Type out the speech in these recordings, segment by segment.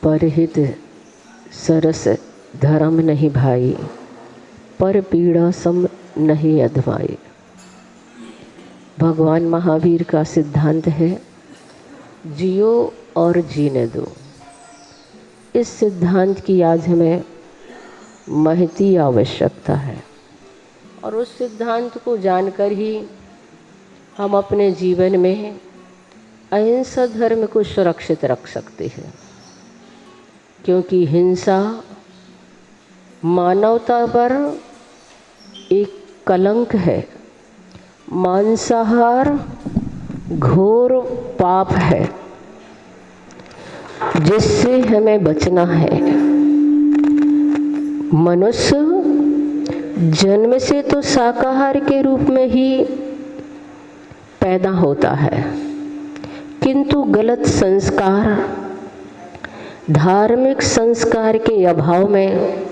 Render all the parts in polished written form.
परहित सरस धर्म नहीं भाई, पर पीड़ा सम नहीं अधमाई। भगवान महावीर का सिद्धांत है, जियो और जीने दो। इस सिद्धांत की आज हमें महती आवश्यकता है और उस सिद्धांत को जानकर ही हम अपने जीवन में अहिंसा धर्म को सुरक्षित रख सकते हैं, क्योंकि हिंसा मानवता पर एक कलंक है। मांसाहार घोर पाप है जिससे हमें बचना है। मनुष्य जन्म से तो शाकाहार के रूप में ही पैदा होता है, किंतु गलत संस्कार, धार्मिक संस्कार के अभाव में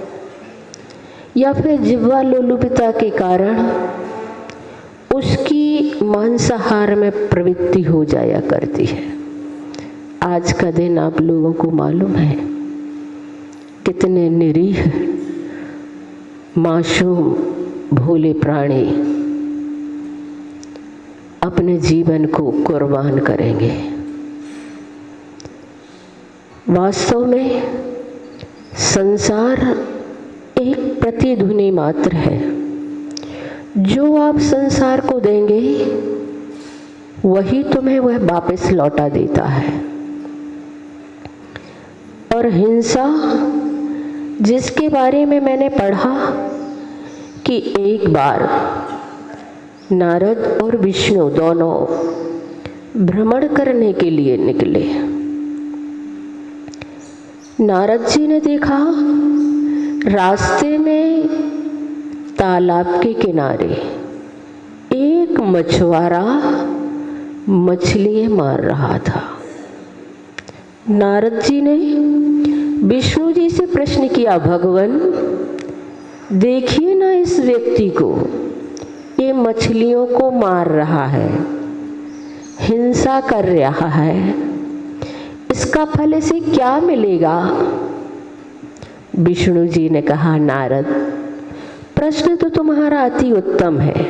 या फिर जिह्वा लोलुपता के कारण उसकी मांसाहार में प्रवृत्ति हो जाया करती है। आज का दिन आप लोगों को मालूम है कितने निरीह मासूम भोले प्राणी अपने जीवन को कुर्बान करेंगे। वास्तव में संसार एक प्रतिध्वनि मात्र है। जो आप संसार को देंगे वही तुम्हें वह वापस लौटा देता है। और हिंसा, जिसके बारे में मैंने पढ़ा कि एक बार नारद और विष्णु दोनों भ्रमण करने के लिए निकले। नारद जी ने देखा रास्ते में तालाब के किनारे एक मछुआरा मछलियां मार रहा था। नारद जी ने विष्णु जी से प्रश्न किया, भगवान देखिए ना इस व्यक्ति को, ये मछलियों को मार रहा है, हिंसा कर रहा है, इसका फल इसे क्या मिलेगा? विष्णु जी ने कहा, नारद प्रश्न तो तुम्हारा अति उत्तम है,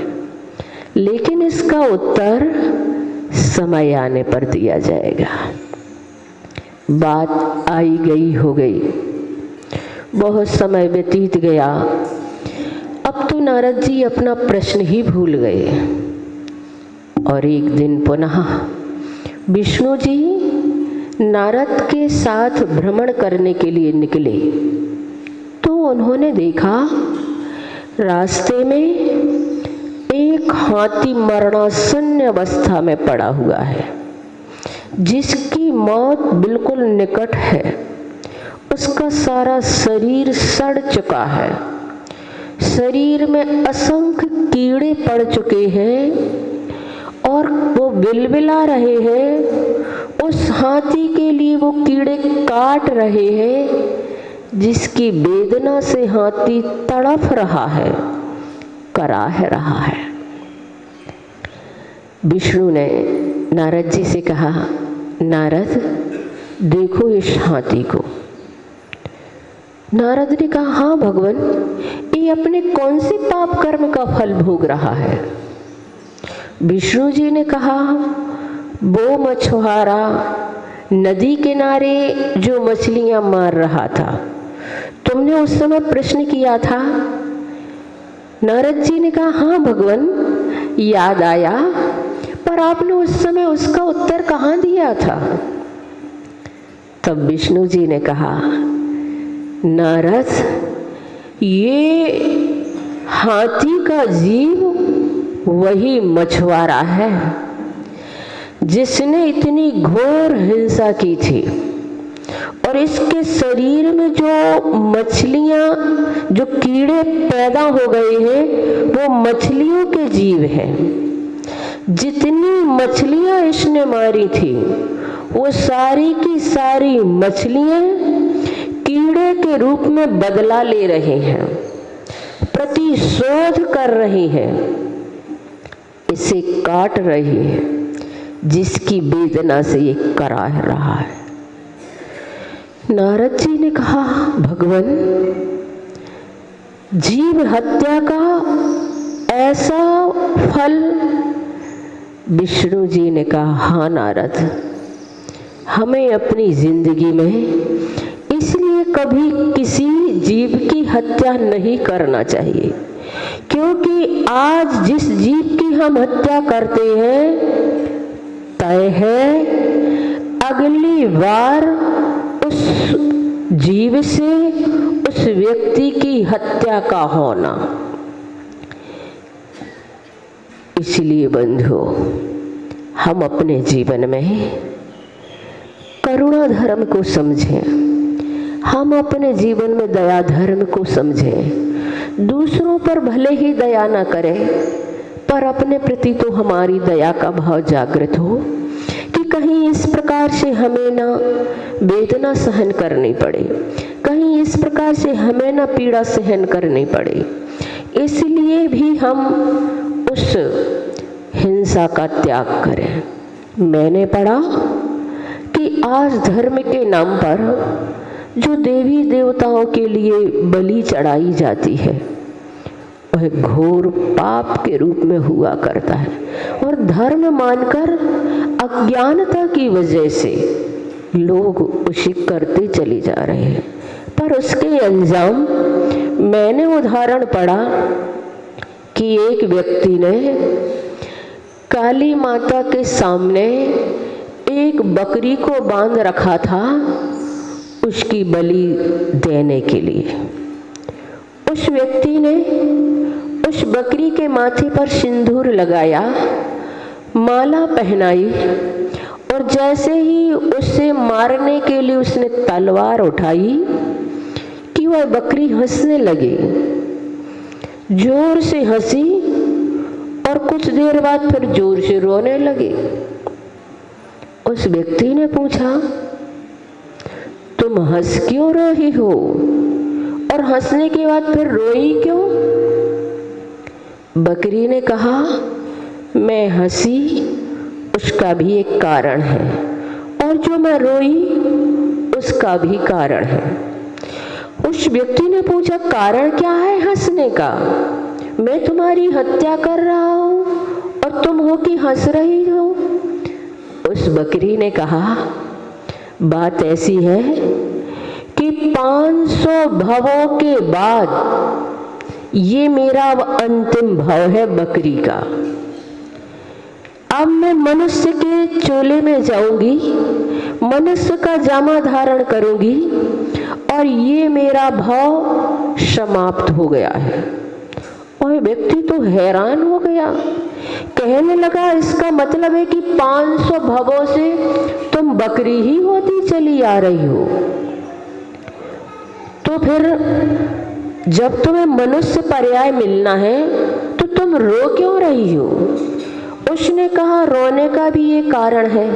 लेकिन इसका उत्तर समय आने पर दिया जाएगा। बात आई गई हो गई, बहुत समय व्यतीत गया। अब तो नारद जी अपना प्रश्न ही भूल गए और एक दिन पुनः विष्णु जी नारद के साथ भ्रमण करने के लिए निकले तो उन्होंने देखा रास्ते में एक हाथी मरणासन्न अवस्था में पड़ा हुआ है, जिसकी मौत बिल्कुल निकट है। उसका सारा शरीर सड़ चुका है, शरीर में असंख्य कीड़े पड़ चुके हैं और वो बिलबिला रहे हैं। उस हाथी के लिए वो कीड़े काट रहे हैं, जिसकी वेदना से हाथी तड़फ रहा है, कराह रहा है। विष्णु ने नारद जी से कहा, नारद देखो इस हाथी को। नारद ने कहा, हाँ भगवान, ये अपने कौन से पाप कर्म का फल भोग रहा है? विष्णु जी ने कहा, वो मछुआरा नदी किनारे जो मछलियां मार रहा था, तुमने उस समय प्रश्न किया था। नारद जी ने कहा, हाँ भगवान याद आया, पर आपने उस समय उसका उत्तर कहाँ दिया था? तब विष्णु जी ने कहा, नारद ये हाथी का जीव वही मछुआरा है जिसने इतनी घोर हिंसा की थी, और इसके शरीर में जो मछलियां, जो कीड़े पैदा हो गए हैं, वो मछलियों के जीव हैं। जितनी मछलियां इसने मारी थी, वो सारी की सारी मछलियां कीड़े के रूप में बदला ले रहे हैं, प्रतिशोध कर रही हैं, इसे काट रही है, जिसकी वेदना से ये कराह रहा है। नारद जी ने कहा, भगवान, जीव हत्या का ऐसा फल? विष्णु जी ने कहा, हाँ नारद, हमें अपनी जिंदगी में इसलिए कभी किसी जीव की हत्या नहीं करना चाहिए, क्योंकि आज जिस जीव की हम हत्या करते हैं, तय है अगली बार उस जीव से उस व्यक्ति की हत्या का होना। इसलिए बंधुओं, हम अपने जीवन में करुणा धर्म को समझें, हम अपने जीवन में दया धर्म को समझें। दूसरों पर भले ही दया न करें, पर अपने प्रति तो हमारी दया का भाव जागृत हो कि कहीं इस प्रकार से हमें ना वेदना सहन करनी पड़े, कहीं इस प्रकार से हमें ना पीड़ा सहन करनी पड़े। इसलिए भी हम उस हिंसा का त्याग करें। मैंने पढ़ा कि आज धर्म के नाम पर जो देवी देवताओं के लिए बलि चढ़ाई जाती है, वह घोर पाप के रूप में हुआ करता है, और धर्म मानकर अज्ञानता की वजह से लोग उसे करते चले जा रहे हैं। पर उसके अंजाम, मैंने उदाहरण पढ़ा कि एक व्यक्ति ने काली माता के सामने एक बकरी को बांध रखा था उसकी बलि देने के लिए। उस व्यक्ति ने उस बकरी के माथे पर सिंदूर लगाया, माला पहनाई, और जैसे ही उसे मारने के लिए उसने तलवार उठाई कि वह बकरी हंसने लगी। जोर से हंसी और कुछ देर बाद फिर जोर से रोने लगी। उस व्यक्ति ने पूछा, तुम हंस क्यों रही हो, और हंसने के बाद फिर रोई क्यों? बकरी ने कहा, मैं हंसी उसका भी एक कारण है, और जो मैं रोई उसका भी कारण है। उस व्यक्ति ने पूछा, कारण क्या है हंसने का? मैं तुम्हारी हत्या कर रहा हूं और तुम हो कि हंस रही हो? उस बकरी ने कहा, बात ऐसी है कि 500 भवों के बाद ये मेरा अंतिम भव है बकरी का। अब मैं मनुष्य के चोले में जाऊंगी, मनुष्य का जामा धारण करूंगी, और ये मेरा भव समाप्त हो गया है। और व्यक्ति तो हैरान हो गया, कहने लगा, इसका मतलब है कि 500 भवों से तुम बकरी ही होती चली आ रही हो। तो फिर जब तुम्हें मनुष्य पर्याय मिलना है तो तुम रो क्यों रही हो? उसने कहा, रोने का भी ये कारण है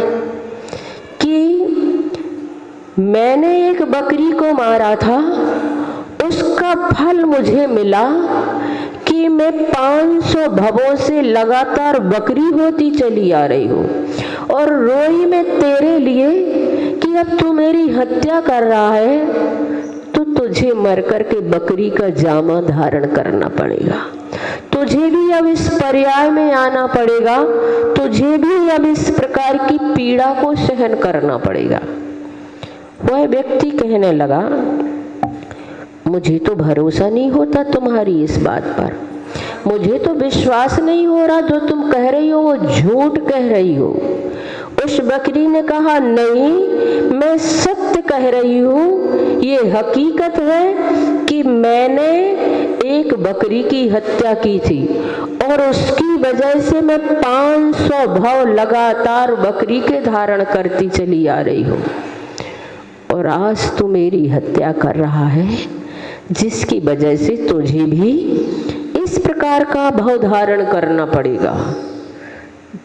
कि मैंने एक बकरी को मारा था, उसका फल मुझे मिला कि मैं 500 भवों से लगातार बकरी होती चली आ रही हूँ, और रोई मैं तेरे लिए कि अब तू मेरी हत्या कर रहा है तो तुझे मर कर के बकरी का जामा धारण करना पड़ेगा, तुझे भी अब इस पर्याय में आना पड़ेगा, तुझे भी अब इस प्रकार की पीड़ा को सहन करना पड़ेगा। वह व्यक्ति कहने लगा, मुझे तो भरोसा नहीं होता तुम्हारी इस बात पर, मुझे तो विश्वास नहीं हो रहा, जो तुम कह रही हो वो झूठ कह रही हो। उस बकरी ने कहा, नहीं, मैं सत्य कह रही हूँ, ये हकीकत है कि मैंने एक बकरी की हत्या की थी, और उसकी वजह से मैं 500 भव लगातार बकरी के धारण करती चली आ रही हूँ, और आज तू मेरी हत्या कर रहा है, जिसकी वजह से तुझे भी इस प्रकार का भव धारण करना पड़ेगा।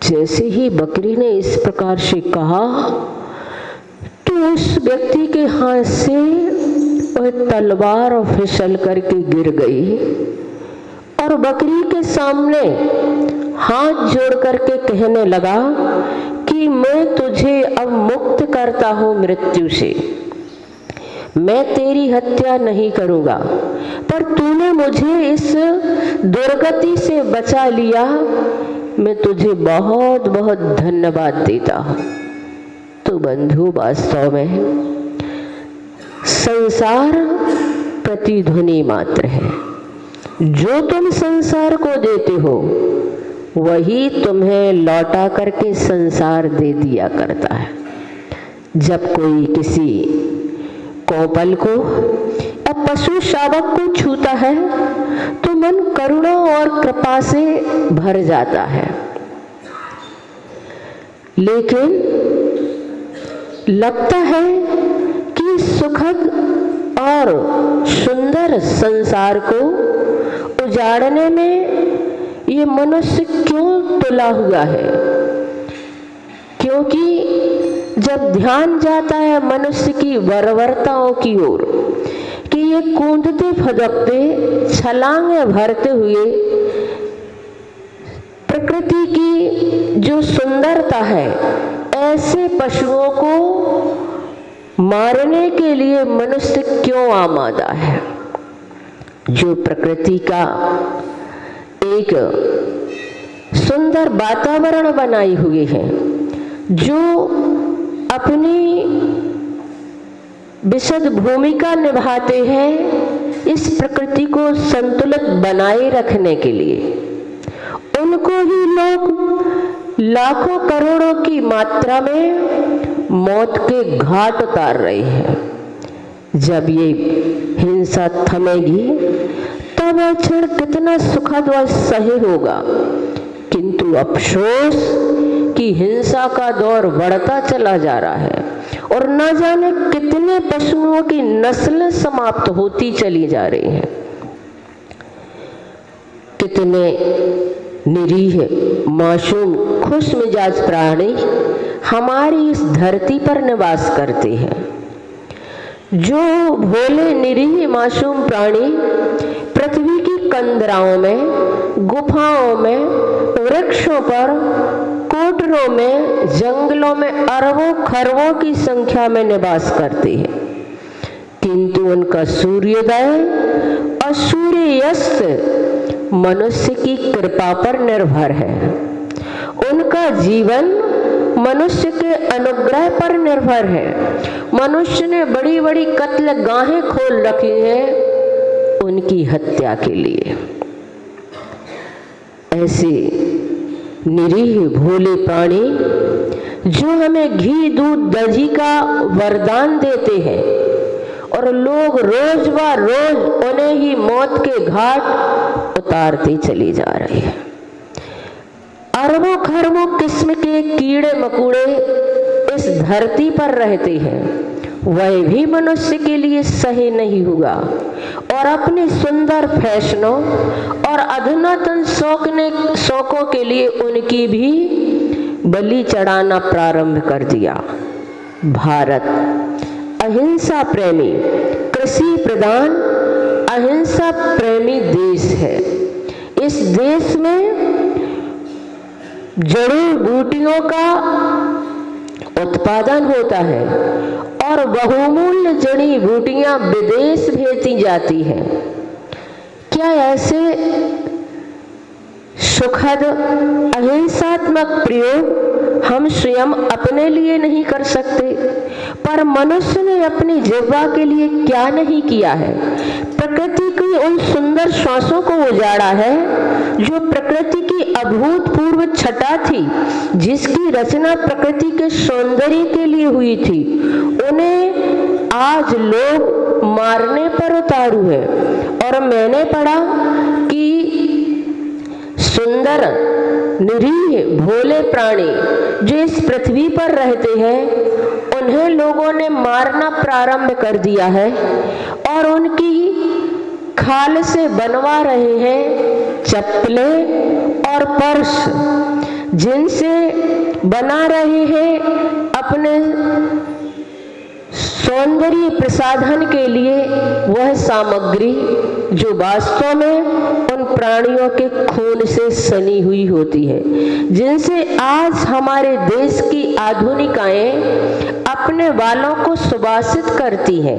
जैसे ही बकरी ने इस प्रकार से कहा तो उस व्यक्ति के हाथ से वह तलवार फिसल करके गिर गई, और बकरी के सामने हाथ जोड़ करके कहने लगा कि मैं तुझे अब मुक्त करता हूँ मृत्यु से। मैं तेरी हत्या नहीं करूँगा, पर तूने मुझे इस दुर्गति से बचा लिया, मैं तुझे बहुत बहुत धन्यवाद देता हूँ। तो बंधु, वास्तव में संसार प्रतिध्वनि मात्र है। जो तुम संसार को देते हो वही तुम्हें लौटा करके संसार दे दिया करता है। जब कोई किसी कोपल को या पशु शावक को छूता है तो मन करुणा और कृपा से भर जाता है, लेकिन लगता है कि सुखद और सुंदर संसार को उजाड़ने में ये मनुष्य क्यों तुला हुआ है। क्योंकि जब ध्यान जाता है मनुष्य की बर्बरताओं की ओर कि ये कूदते फदकते छलांगे भरते हुए प्रकृति की जो सुंदरता है, ऐसे पशुओं को मारने के लिए मनुष्य क्यों आमादा है। जो प्रकृति का एक सुंदर वातावरण बनाई हुई है, जो अपनी विशद भूमिका निभाते हैं इस प्रकृति को संतुलित बनाए रखने के लिए, उनको ही लोग लाखों करोड़ों की मात्रा में मौत के घाट उतार रहे हैं। जब ये हिंसा थमेगी तब वह क्षण कितना सुखद व सही होगा, किंतु अफसोस कि हिंसा का दौर बढ़ता चला जा रहा है और न जाने कितने पशुओं की नस्लें समाप्त होती चली जा रही हैं। कितने निरीह मासूम खुश मिजाज प्राणी हमारी इस धरती पर निवास करते हैं। जो भोले निरीह मासूम प्राणी पृथ्वी की कंदराओं में, गुफाओं में, वृक्षों पर, कोटरों में, जंगलों में अरबों खरबों की संख्या में निवास करते हैं, किंतु उनका सूर्योदय और सूर्यास्त मनुष्य की कृपा पर निर्भर है। उनका जीवन मनुष्य के अनुग्रह पर निर्भर है। मनुष्य ने बड़ी बड़ी कत्ल गाहें खोल रखी हैं उनकी हत्या के लिए। ऐसे निरीह भोले प्राणी जो हमें घी दूध दही का वरदान देते हैं और लोग रोज व रोज उन्हें ही मौत के घाट उतारते चले जा रहे हैं। अरबों खरबों किस्म के कीड़े मकोड़े इस धरती पर रहते हैं, वह भी मनुष्य के लिए सही नहीं हुआ और अपने सुंदर फैशनों और अधुनातन शौकों के लिए उनकी भी बलि चढ़ाना प्रारंभ कर दिया। भारत अहिंसा प्रेमी, कृषि प्रधान, अहिंसा प्रेमी देश है। इस देश में जड़ी बूटियों का उत्पादन होता है और बहुमूल्य जड़ी बूटियां विदेश भेजी जाती हैं। क्या ऐसे सुखद अहिंसात्मक प्रयोग हम स्वयं अपने लिए नहीं कर सकते? पर मनुष्य ने अपनी जिह्वा के लिए क्या नहीं किया है। प्रकृति की उन सुंदर श्वासों को उजाड़ा है जो प्रकृति की अभूतपूर्व छटा थी, जिसकी रचना प्रकृति के सौंदर्य के लिए हुई थी, उन्हें आज लोग मारने पर उतारू है। और मैंने पढ़ा कि सुंदर निरीह भोले प्राणी जो इस पृथ्वी पर रहते हैं उन्हें लोगों ने मारना प्रारंभ कर दिया है और उनकी खाल से बनवा रहे हैं चप्पलें और पर्स, जिनसे बना रहे हैं अपने सौंदर्य प्रसाधन के लिए वह सामग्री जो वास्तव में उन उन प्राणियों के खून से सनी हुई होती है, जिनसे आज हमारे देश की आधुनिकाएं अपने बालों को सुवासित करती हैं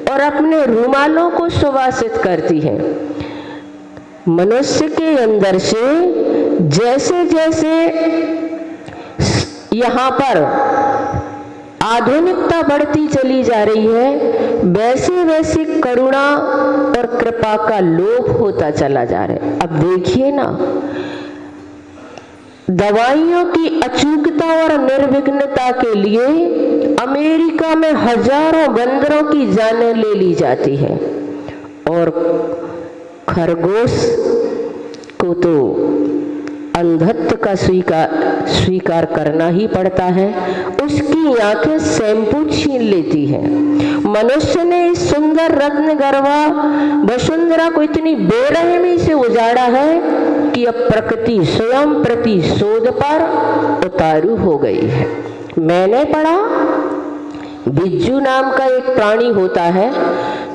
और अपने रुमालों को सुवासित करती हैं। मनुष्य के अंदर से जैसे जैसे यहाँ पर आधुनिकता बढ़ती चली जा रही है, वैसे वैसे करुणा और कृपा का लोप होता चला जा रहा है। अब देखिए ना, दवाइयों की अचूकता और निर्विघ्नता के लिए अमेरिका में हजारों बंदरों की जानें ले ली जाती है और खरगोश को तो अंधत्व का स्वीकार करना ही पड़ता है। उसकी आंखें शैम्पू छीन लेती हैं। मनुष्य ने इस सुंदर रत्न गर्भा वसुंधरा को इतनी बेरहमी से उजाड़ा है कि अब प्रकृति स्वयं प्रतिशोध पर उतारू हो गई है। मैंने पढ़ा, बिज्जू नाम का एक प्राणी होता है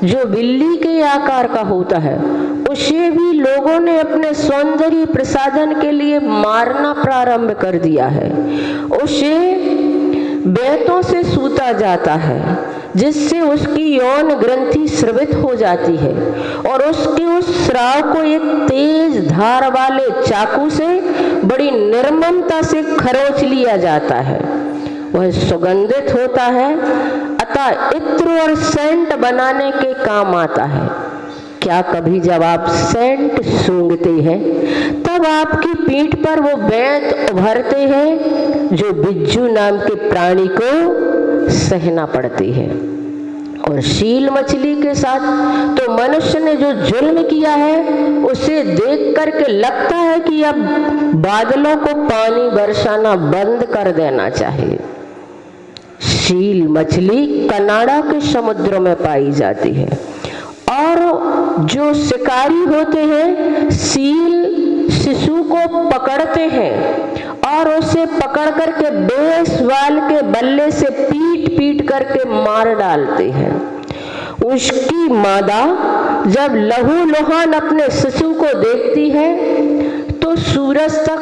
जो बिल्ली के आकार का होता है। उसे भी लोगों ने अपने सौंदर्य प्रसाधन के लिए मारना प्रारंभ कर दिया है। उसे बेतों से सूता जाता है, जिससे उसकी यौन ग्रंथि स्रवित हो जाती है और उसके उस स्राव को एक तेज धार वाले चाकू से बड़ी निर्ममता से खरोच लिया जाता है। वह सुगंधित होता है, अतः इत्र और सेंट बनाने के काम आता है। क्या कभी जब आप सेंट सूंघते हैं तब आपकी पीठ पर वो बेंत उभरते हैं जो बिज्जू नाम के प्राणी को सहना पड़ती है। और शील मछली के साथ तो मनुष्य ने जो जुल्म किया है, उसे देख करके लगता है कि अब बादलों को पानी बरसाना बंद कर देना चाहिए। शील मछली कनाडा के समुद्रों में पाई जाती है और जो शिकारी होते हैं सील शिशु को पकड़ते हैं और उसे पकड़ करके बेसवाल के बल्ले से पीट पीट करके मार डालते हैं। उसकी मादा जब लहू लुहान अपने शिशु को देखती है तो सूरज तक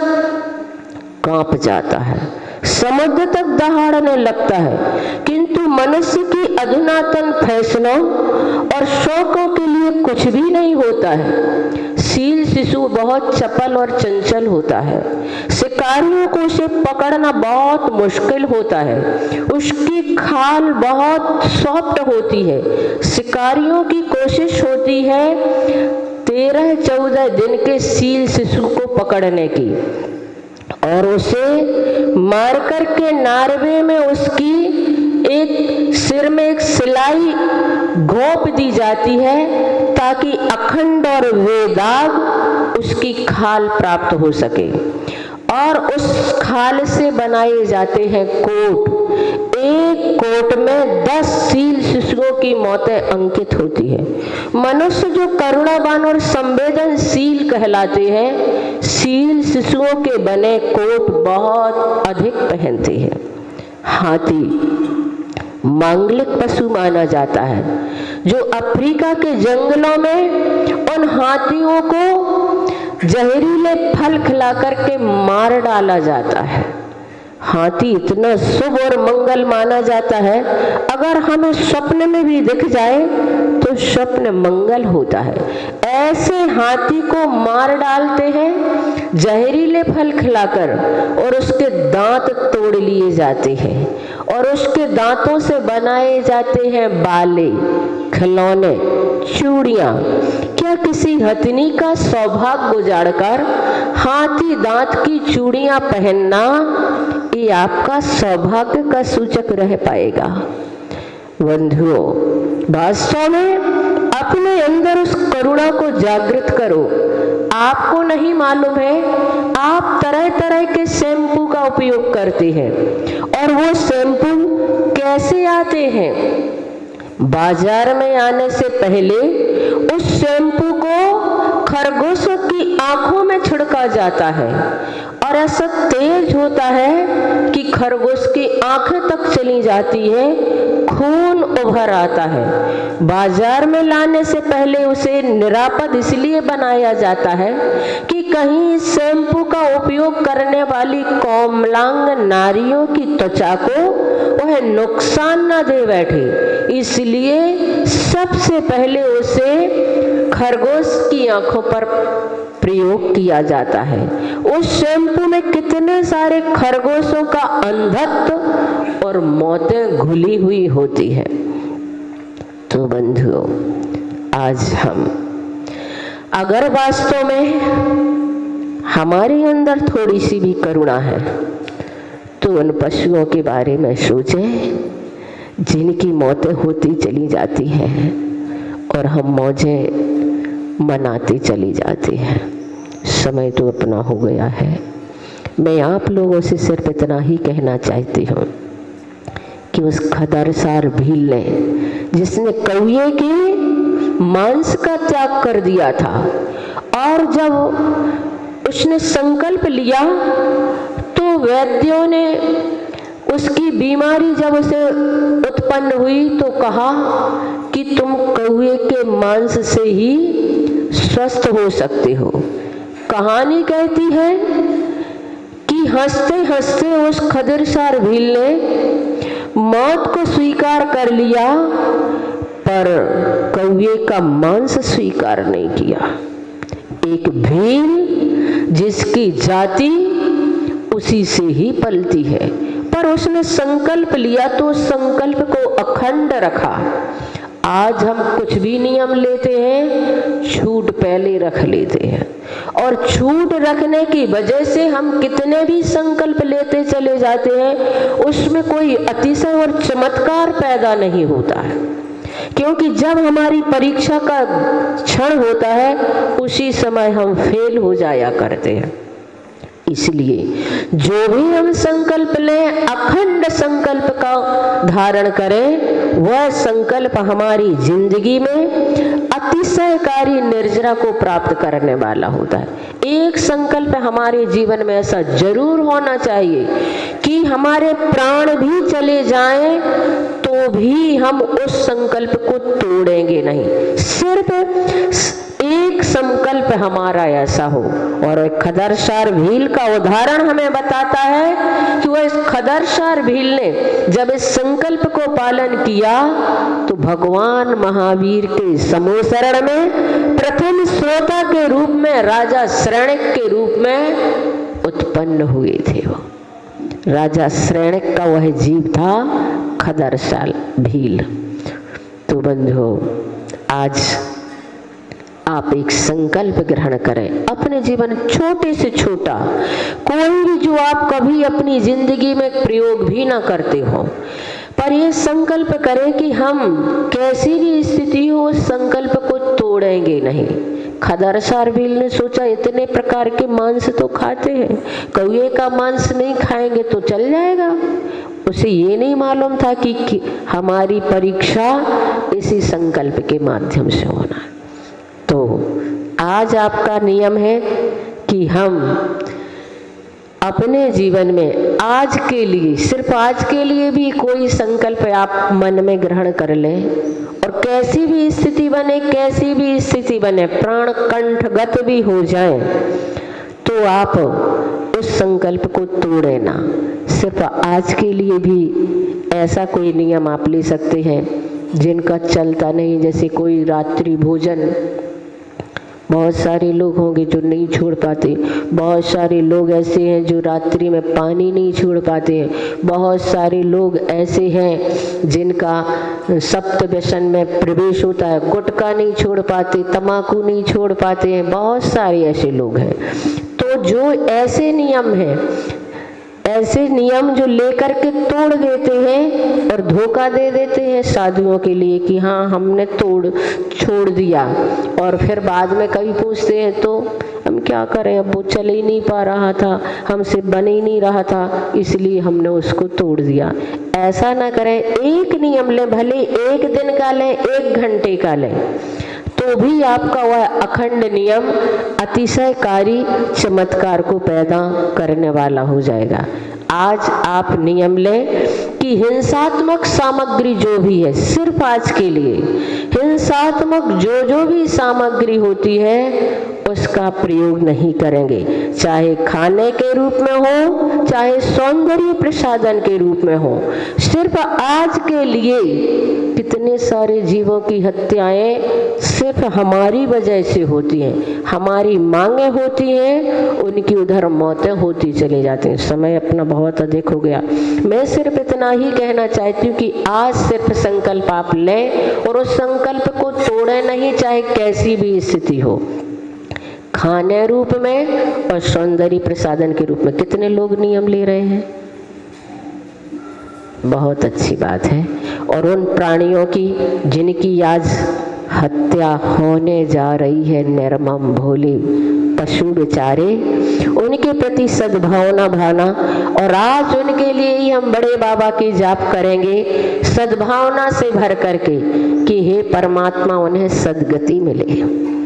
कांप जाता है, समुद्र तक दहाड़ने लगता है, किंतु मनुष्य की अधुनातन फैसलों और शौकों के लिए कुछ भी नहीं होता है। सील शिशु बहुत चपल और चंचल होता है। शिकारियों को उसे पकड़ना बहुत मुश्किल होता है। उसकी खाल बहुत सॉफ्ट होती है। शिकारियों की कोशिश होती है 13-14 दिन के सील शिशु को पकड़ने की और उसे मार करके नार्वे में उसकी एक सिर में एक सिलाई घोंप दी जाती है ताकि अखंड और वेदाग उसकी खाल प्राप्त हो सके। और उस खाल से बनाए जाते हैं कोट। एक कोट में 10 सील शिशुओं की मौतें अंकित होती है। मनुष्य जो करुणावान और संवेदनशील कहलाते हैं, सील शिशुओं के बने कोट बहुत अधिक पहनते हैं। हाथी मांगलिक पशु माना जाता है, जो अफ्रीका के जंगलों में उन हाथियों को जहरीले फल खिला करके मार डाला जाता है। हाथी इतना शुभ और मंगल माना जाता है, अगर हमें स्वप्न में भी दिख जाए तो स्वप्न मंगल होता है। ऐसे हाथी को मार डालते हैं जहरीले फल खिलाकर और उसके दांत तोड़ लिए जाते हैं और उसके दांतों से बनाए जाते हैं बाले, खिलौने, चूड़ियां। क्या किसी हथिनी का सौभाग्य उजाड़कर हाथी दांत की चूड़ियां पहनना ये आपका सौभाग्य का सूचक रह पाएगा? बंधुओं, वास्तव में अपने अंदर उस करुणा को जागृत करो। आपको नहीं मालूम है, आप तरह तरह के शैम्पू का उपयोग करते हैं और वो शैम्पू कैसे आते हैं? बाजार में आने से पहले उस शैम्पू को खरगोशों की आंखों में छिड़का जाता है और ऐसा तेज होता है कि खरगोश की आंखें तक चली जाती है, खून उभर आता है। बाजार में लाने से पहले उसे निरापद इसलिए बनाया जाता है कि कहीं शैम्पू का उपयोग करने वाली कोमलांग नारियों की त्वचा को वह नुकसान न दे बैठे, इसलिए सबसे पहले उसे खरगोश की आंखों पर प्रयोग किया जाता है। उस शैम्पू में कितने सारे खरगोशों का अंधत्व और मौतें घुली हुई होती है। तो बंधुओं, आज हम अगर वास्तव में हमारे अंदर थोड़ी सी भी करुणा है तो उन पशुओं के बारे में सोचें जिनकी मौतें होती चली जाती हैं और हम मौजें मनाती चली जाती है। समय तो अपना हो गया है। मैं आप लोगों से सिर्फ इतना ही कहना चाहती हूँ कि उस खदरसार भील ने, जिसने कौवे के मांस का त्याग कर दिया था, और जब उसने संकल्प लिया तो वैद्यों ने उसकी बीमारी जब उसे उत्पन्न हुई तो कहा कि तुम कौवे के मांस से ही स्वस्थ हो सकते हो। कहानी कहती है कि हंसते हंसते उस खदरसार भील ने मौत को स्वीकार कर लिया, पर कौवे का मांस स्वीकार नहीं किया। एक भील जिसकी जाति उसी से ही पलती है, पर उसने संकल्प लिया तो उस संकल्प को अखंड रखा। आज हम कुछ भी नियम लेते हैं, छूट पहले रख लेते हैं, और छूट रखने की वजह से हम कितने भी संकल्प लेते चले जाते हैं, उसमें कोई अतिशय और चमत्कार पैदा नहीं होता है। क्योंकि जब हमारी परीक्षा का क्षण होता है उसी समय हम फेल हो जाया करते हैं। इसलिए जो भी हम संकल्प लें, अखंड संकल्प का धारण करें, वह संकल्प हमारी जिंदगी में अतिशयकारी निर्जरा को प्राप्त करने वाला होता है। एक संकल्प हमारे जीवन में ऐसा जरूर होना चाहिए कि हमारे प्राण भी चले जाएं तो भी हम उस संकल्प को तोड़ेंगे नहीं। सिर्फ एक संकल्प हमारा ऐसा हो। और खदरसार भील का उदाहरण हमें बताता है कि वह इस खदरसार भील ने जब इस संकल्प को पालन किया तो भगवान महावीर के समूह शरण में प्रथम श्रोता के रूप में, राजा श्रेणिक के रूप में उत्पन्न हुए थे। वो राजा श्रेणिक का वह जीव था खदरसार भील। तो बंधुओं, आज आप एक संकल्प ग्रहण करें, अपने जीवन छोटे से छोटा, कोई भी जो आप कभी अपनी जिंदगी में प्रयोग भी ना करते हो, पर ये संकल्प करें कि हम कैसी भी स्थिति हो उस संकल्प को तोड़ेंगे नहीं। खदरसार भील ने सोचा इतने प्रकार के मांस तो खाते हैं, कौवे का मांस नहीं खाएंगे तो चल जाएगा। उसे ये नहीं मालूम था कि हमारी परीक्षा इसी संकल्प के माध्यम से होना है। तो आज आपका नियम है कि हम अपने जीवन में आज के लिए, सिर्फ आज के लिए भी कोई संकल्प आप मन में ग्रहण कर लें, और कैसी भी स्थिति बने, कैसी भी स्थिति बने, प्राण कंठगत भी हो जाए तो आप उस संकल्प को तोड़े ना। सिर्फ आज के लिए भी ऐसा कोई नियम आप ले सकते हैं जिनका चलता नहीं। जैसे कोई रात्रि भोजन, बहुत सारे लोग होंगे जो नहीं छोड़ पाते, बहुत सारे लोग ऐसे हैं जो रात्रि में पानी नहीं छोड़ पाते हैं, बहुत सारे लोग ऐसे हैं जिनका सप्त व्यसन में प्रवेश होता है, गुटखा नहीं छोड़ पाते, तम्बाकू नहीं छोड़ पाते हैं, बहुत सारे ऐसे लोग हैं। तो जो ऐसे नियम हैं, ऐसे नियम जो लेकर के तोड़ देते हैं और धोखा दे देते हैं साधुओं के लिए कि हाँ हमने छोड़ दिया, और फिर बाद में कभी पूछते हैं तो हम क्या करें, अब वो चल ही नहीं पा रहा था, हमसे बन ही नहीं रहा था, इसलिए हमने उसको तोड़ दिया। ऐसा ना करें। एक नियम लें, भले एक दिन का लें, एक घंटे का लें, तो भी आपका वह अखंड नियम अतिशयकारी चमत्कार को पैदा करने वाला हो जाएगा। आज आप नियम लें कि हिंसात्मक सामग्री जो भी है, सिर्फ आज के लिए हिंसात्मक जो भी सामग्री होती है उसका प्रयोग नहीं करेंगे, चाहे खाने के रूप में हो, चाहे सौंदर्य प्रसाधन के रूप में हो। सिर्फ आज के लिए कितने सारे जीवों की हत्याएं सिर्फ हमारी वजह से होती हैं, हमारी मांगे होती हैं, उनकी उधर मौतें होती चली जाती हैं। समय अपना बहुत अधिक हो गया, मैं सिर्फ इतना ही कहना चाहती हूँ कि आज सिर्फ संकल्प आप लें और उस संकल्प को तोड़े नहीं, चाहे कैसी भी स्थिति हो। खाने रूप में और सौंदर्य प्रसाधन के रूप में कितने लोग नियम ले रहे हैं, बहुत अच्छी बात है। और उन प्राणियों की जिनकी आज हत्या होने जा रही है, निर्मम भोले पशु बेचारे, उनके प्रति सद्भावना भावना, और आज उनके लिए ही हम बड़े बाबा की जाप करेंगे सद्भावना से भर करके कि हे परमात्मा उन्हें सद्गति मिले।